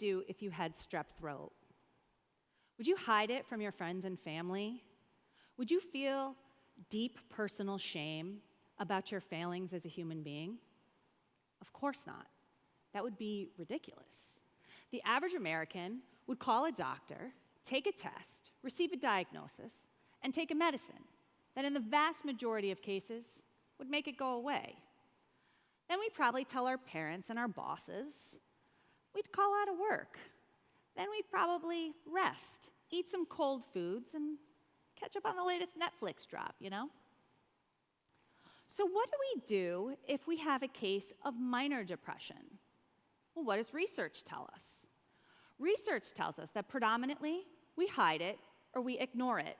do if you had strep throat? Would you hide it from your friends and family? Would you feel deep personal shame about your failings as a human being? Of course not. That would be ridiculous. The average American would call a doctor, take a test, receive a diagnosis, and take a medicine that in the vast majority of cases would make it go away. Then we'd probably tell our parents and our bosses. We'd call out of work. Then we'd probably rest, eat some cold foods, and catch up on the latest Netflix drop, you know? So what do we do if we have a case of minor depression? Well, what does research tell us? Research tells us that predominantly we hide it or we ignore it.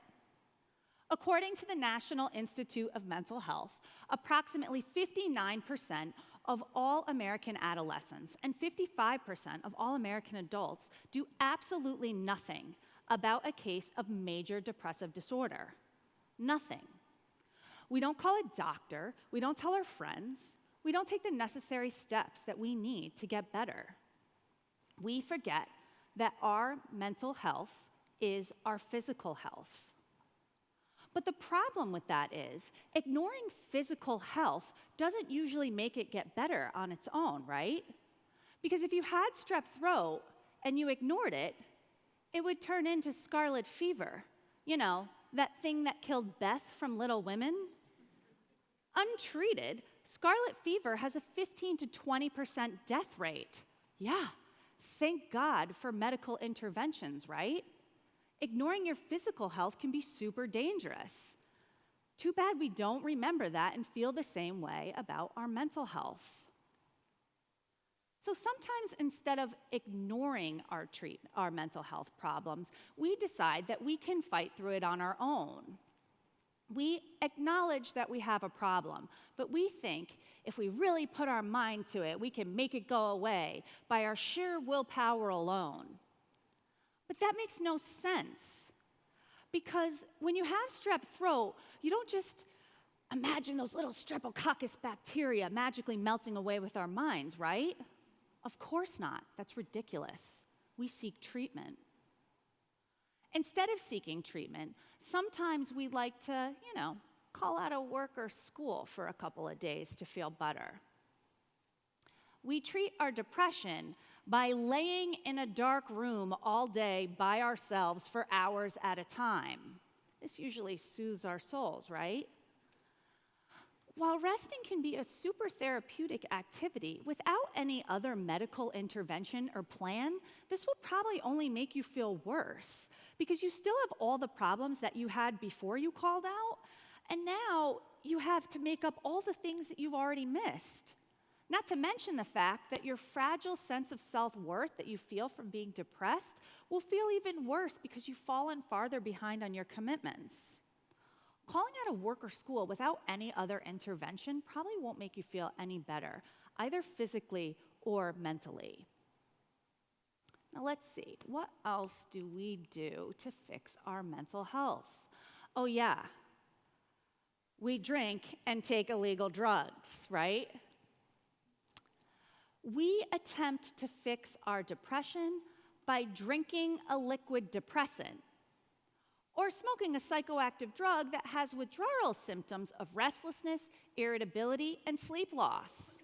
According to the National Institute of Mental Health, approximately 59% of all American adolescents and 55% of all American adults do absolutely nothing about a case of major depressive disorder. Nothing. We don't call a doctor, we don't tell our friends, we don't take the necessary steps that we need to get better. We forget that our mental health is our physical health. But the problem with that is, ignoring physical health doesn't usually make it get better on its own, right? Because if you had strep throat and you ignored it, it would turn into scarlet fever. You know, that thing that killed Beth from Little Women? Untreated, scarlet fever has a 15 to 20% death rate. Yeah, thank God for medical interventions, right? Ignoring your physical health can be super dangerous. Too bad we don't remember that and feel the same way about our mental health. So sometimes instead of ignoring our mental health problems, we decide that we can fight through it on our own. We acknowledge that we have a problem, but we think if we really put our mind to it, we can make it go away by our sheer willpower alone. But that makes no sense, because when you have strep throat, you don't just imagine those little streptococcus bacteria magically melting away with our minds, right? Of course not. That's ridiculous. We seek treatment. Instead of seeking treatment, sometimes we like to, call out of work or school for a couple of days to feel better. We treat our depression by laying in a dark room all day by ourselves for hours at a time. This usually soothes our souls, right? While resting can be a super therapeutic activity, without any other medical intervention or plan, this will probably only make you feel worse, because you still have all the problems that you had before you called out, and now you have to make up all the things that you've already missed. Not to mention the fact that your fragile sense of self-worth that you feel from being depressed will feel even worse because you've fallen farther behind on your commitments. Calling out of work or school without any other intervention probably won't make you feel any better, either physically or mentally. Now let's see, what else do we do to fix our mental health? Oh yeah, we drink and take illegal drugs, right? We attempt to fix our depression by drinking a liquid depressant, or smoking a psychoactive drug that has withdrawal symptoms of restlessness, irritability, and sleep loss.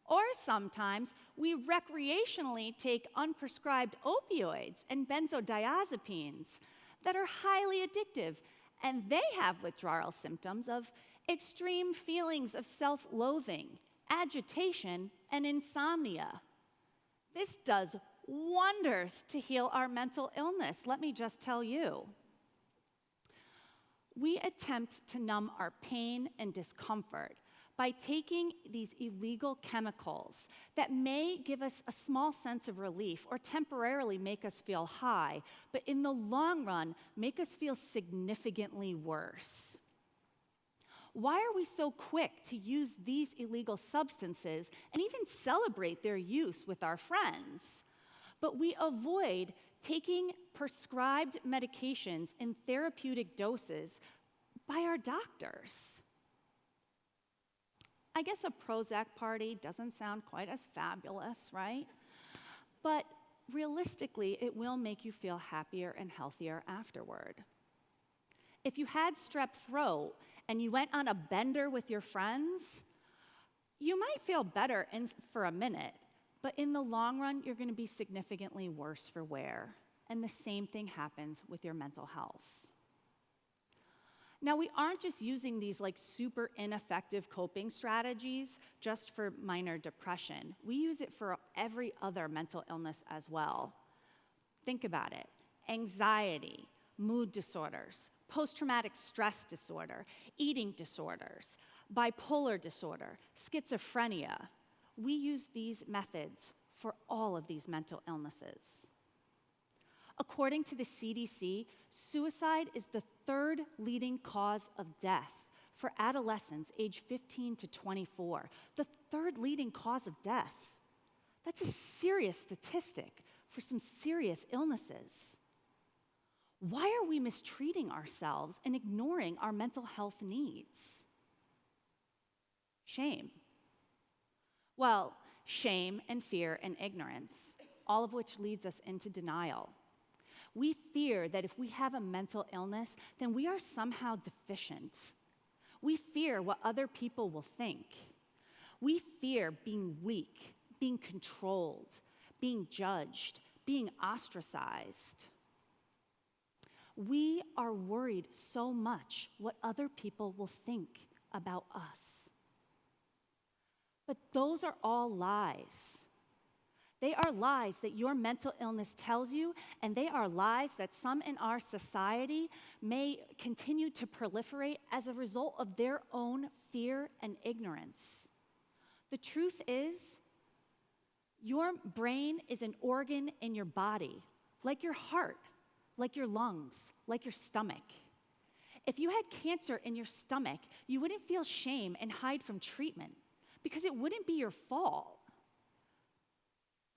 Or sometimes we recreationally take unprescribed opioids and benzodiazepines that are highly addictive, and they have withdrawal symptoms of extreme feelings of self-loathing, agitation, and insomnia. This does wonders to heal our mental illness, let me just tell you. We attempt to numb our pain and discomfort by taking these illegal chemicals that may give us a small sense of relief or temporarily make us feel high, but in the long run, make us feel significantly worse. Why are we so quick to use these illegal substances and even celebrate their use with our friends? But we avoid taking prescribed medications in therapeutic doses by our doctors. I guess a Prozac party doesn't sound quite as fabulous, right? But realistically, it will make you feel happier and healthier afterward. If you had strep throat and you went on a bender with your friends, you might feel better for a minute, but in the long run, you're going to be significantly worse for wear. And the same thing happens with your mental health. Now, we aren't just using these like super ineffective coping strategies just for minor depression. We use it for every other mental illness as well. Think about it. Anxiety, mood disorders, post-traumatic stress disorder, eating disorders, bipolar disorder, schizophrenia. We use these methods for all of these mental illnesses. According to the CDC, suicide is the third leading cause of death for adolescents aged 15 to 24. The third leading cause of death. That's a serious statistic for some serious illnesses. Why are we mistreating ourselves and ignoring our mental health needs? Shame. Well, shame and fear and ignorance, all of which leads us into denial. We fear that if we have a mental illness, then we are somehow deficient. We fear what other people will think. We fear being weak, being controlled, being judged, being ostracized. We are worried so much what other people will think about us. But those are all lies. They are lies that your mental illness tells you, and they are lies that some in our society may continue to proliferate as a result of their own fear and ignorance. The truth is, your brain is an organ in your body, like your heart, like your lungs, like your stomach. If you had cancer in your stomach, you wouldn't feel shame and hide from treatment because it wouldn't be your fault.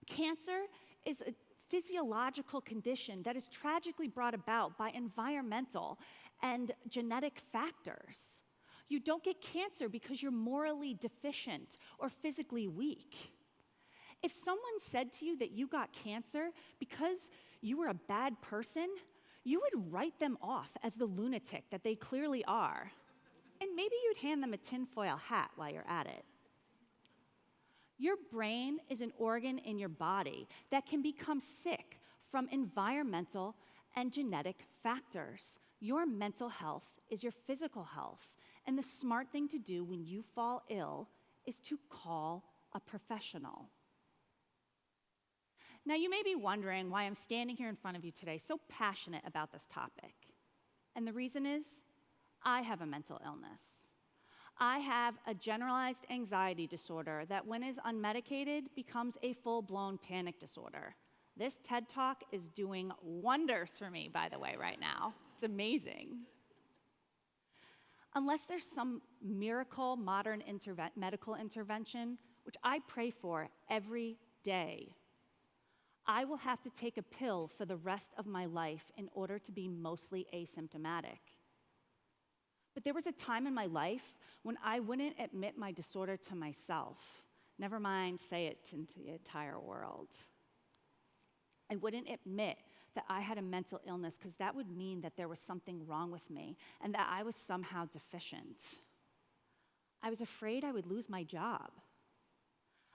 Cancer is a physiological condition that is tragically brought about by environmental and genetic factors. You don't get cancer because you're morally deficient or physically weak. If someone said to you that you got cancer because you were a bad person, you would write them off as the lunatic that they clearly are. And maybe you'd hand them a tinfoil hat while you're at it. Your brain is an organ in your body that can become sick from environmental and genetic factors. Your mental health is your physical health, and the smart thing to do when you fall ill is to call a professional. Now, you may be wondering why I'm standing here in front of you today so passionate about this topic. And the reason is, I have a mental illness. I have a generalized anxiety disorder that, when is unmedicated, becomes a full-blown panic disorder. This TED Talk is doing wonders for me, by the way, right now. It's amazing. Unless there's some miracle modern medical intervention, which I pray for every day, I will have to take a pill for the rest of my life in order to be mostly asymptomatic. But there was a time in my life when I wouldn't admit my disorder to myself, never mind say it to the entire world. I wouldn't admit that I had a mental illness because that would mean that there was something wrong with me and that I was somehow deficient. I was afraid I would lose my job.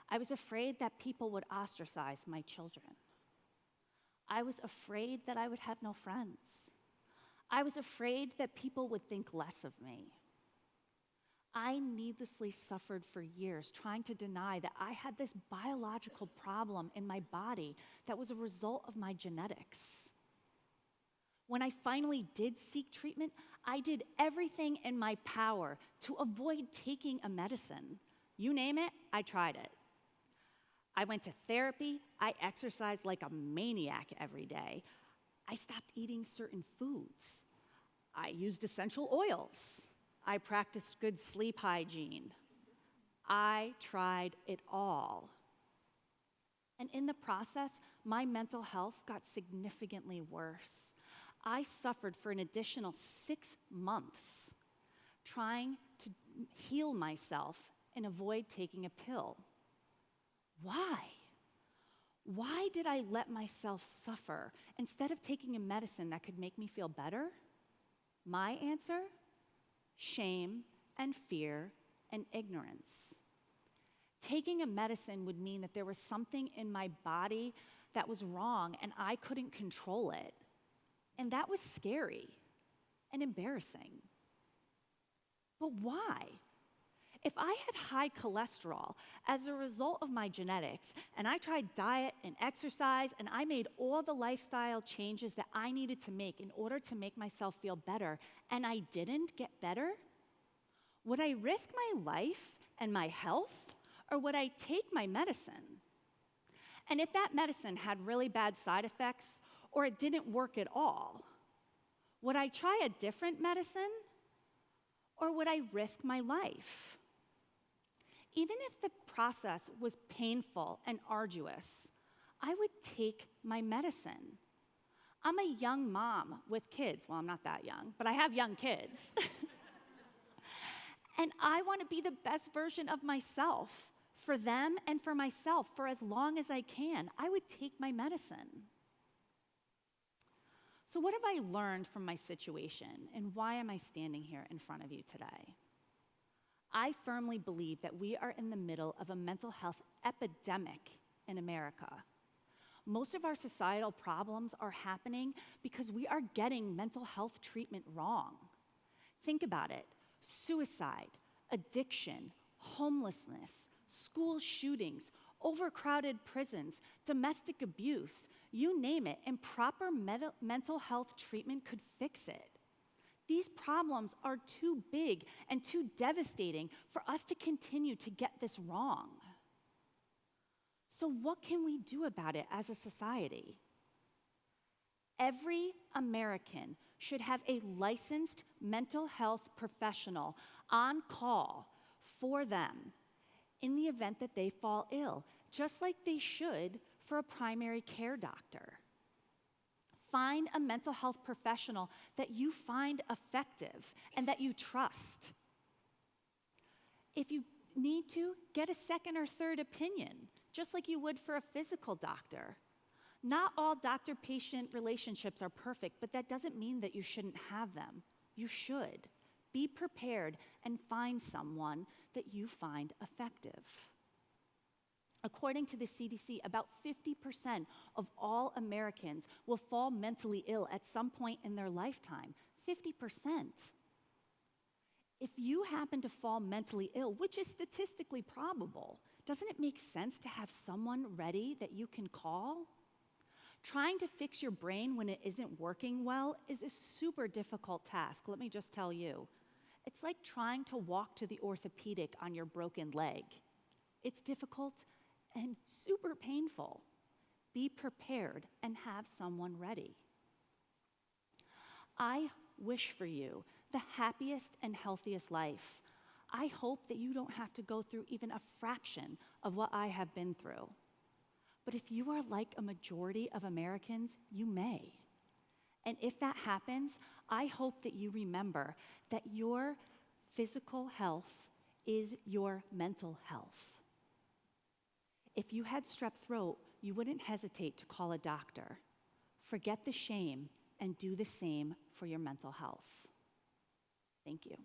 I was afraid that people would ostracize my children. I was afraid that I would have no friends. I was afraid that people would think less of me. I needlessly suffered for years trying to deny that I had this biological problem in my body that was a result of my genetics. When I finally did seek treatment, I did everything in my power to avoid taking a medicine. You name it, I tried it. I went to therapy. I exercised like a maniac every day. I stopped eating certain foods. I used essential oils. I practiced good sleep hygiene. I tried it all. And in the process, my mental health got significantly worse. I suffered for an additional 6 months trying to heal myself and avoid taking a pill. Why? Why did I let myself suffer instead of taking a medicine that could make me feel better? My answer? Shame and fear and ignorance. Taking a medicine would mean that there was something in my body that was wrong and I couldn't control it. And that was scary and embarrassing. But why? If I had high cholesterol as a result of my genetics, and I tried diet and exercise, and I made all the lifestyle changes that I needed to make in order to make myself feel better, and I didn't get better, would I risk my life and my health, or would I take my medicine? And if that medicine had really bad side effects, or it didn't work at all, would I try a different medicine, or would I risk my life? Even if the process was painful and arduous, I would take my medicine. I'm a young mom with kids. Well, I'm not that young, but I have young kids. And I want to be the best version of myself for them and for myself for as long as I can. I would take my medicine. So what have I learned from my situation, and why am I standing here in front of you today? I firmly believe that we are in the middle of a mental health epidemic in America. Most of our societal problems are happening because we are getting mental health treatment wrong. Think about it: suicide, addiction, homelessness, school shootings, overcrowded prisons, domestic abuse, you name it, and proper mental health treatment could fix it. These problems are too big and too devastating for us to continue to get this wrong. So what can we do about it as a society? Every American should have a licensed mental health professional on call for them in the event that they fall ill, just like they should for a primary care doctor. Find a mental health professional that you find effective and that you trust. If you need to, get a second or third opinion, just like you would for a physical doctor. Not all doctor-patient relationships are perfect, but that doesn't mean that you shouldn't have them. You should. Be prepared and find someone that you find effective. According to the CDC, about 50% of all Americans will fall mentally ill at some point in their lifetime. 50%. If you happen to fall mentally ill, which is statistically probable, doesn't it make sense to have someone ready that you can call? Trying to fix your brain when it isn't working well is a super difficult task, let me just tell you. It's like trying to walk to the orthopedic on your broken leg. It's difficult and super painful. Be prepared and have someone ready. I wish for you the happiest and healthiest life. I hope that you don't have to go through even a fraction of what I have been through. But if you are like a majority of Americans, you may. And if that happens, I hope that you remember that your physical health is your mental health. If you had strep throat, you wouldn't hesitate to call a doctor. Forget the shame and do the same for your mental health. Thank you.